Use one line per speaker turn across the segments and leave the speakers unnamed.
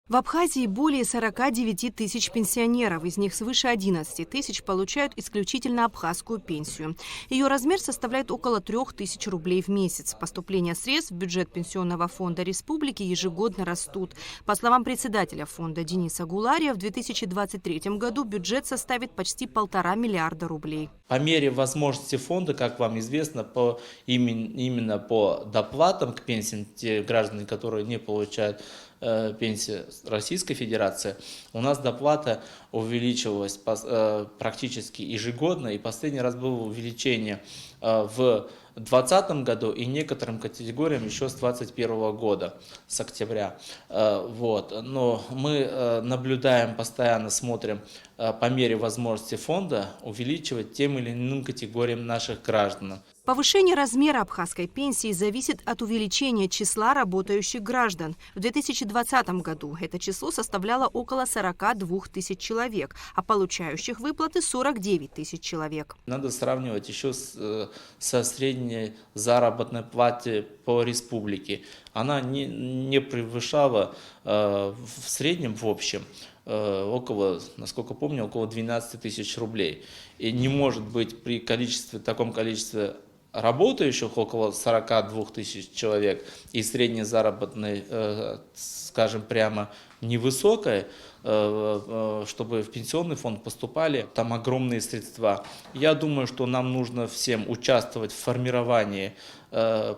В Абхазии более 49 тысяч пенсионеров, из них свыше 11 тысяч получают исключительно абхазскую пенсию. Ее размер составляет около 3000 рублей в месяц. Поступления средств в бюджет Пенсионного фонда республики ежегодно растут. По словам председателя фонда Дениса Гулария, в 2023 году бюджет составит почти 1,5 миллиарда рублей.
По мере возможности фонда, как вам известно, именно по доплатам к пенсиям, те граждане, которые не получают пенсии Российской Федерации, у нас доплата увеличивалась практически ежегодно, и последний раз было увеличение в 2020 году и некоторым категориям еще с 2021 года, с октября. Но мы наблюдаем, постоянно смотрим по мере возможности фонда увеличивать тем или иным категориям наших граждан.
Повышение размера абхазской пенсии зависит от увеличения числа работающих граждан. В 2020 году это число составляло около 42 тысяч человек, а получающих выплаты 49 тысяч человек.
Надо сравнивать еще со средней заработной платой по республике. Она не превышала в среднем, в общем, около, насколько помню, около 12 тысяч рублей. И не может быть при таком количестве работающих около 42 тысяч человек и средней заработной, скажем прямо, невысокой, чтобы в пенсионный фонд поступали там огромные средства. Я думаю, что нам нужно всем участвовать в формировании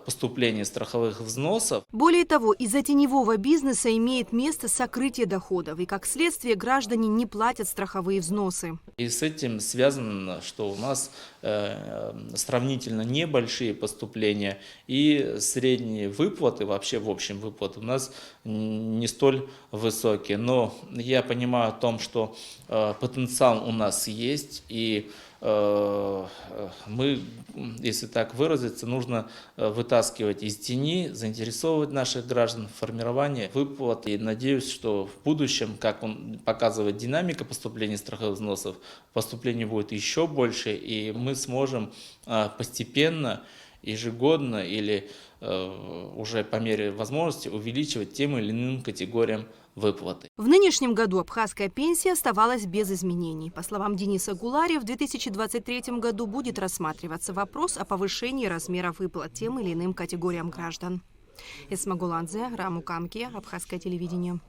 поступления страховых взносов.
Более того, из-за теневого бизнеса имеет место сокрытие доходов, и как следствие граждане не платят страховые взносы.
И с этим связано, что у нас сравнительно небольшие поступления и средние выплаты, вообще в общем выплаты у нас не столь высокие. Но я понимаю о том, что потенциал у нас есть, и мы, если так выразиться, нужно вытаскивать из тени, заинтересовывать наших граждан в формировании выплат. И надеюсь, что в будущем, как он показывает динамика поступления страховых взносов, поступлений будет еще больше, и мы сможем постепенно, ежегодно или уже по мере возможности увеличивать тем или иным категориям выплаты.
В нынешнем году абхазская пенсия оставалась без изменений. По словам Дениса Гулария, в 2023 году будет рассматриваться вопрос о повышении размера выплат тем или иным категориям граждан. Эсма Гуладзе, Раму Камки, Абхазское телевидение.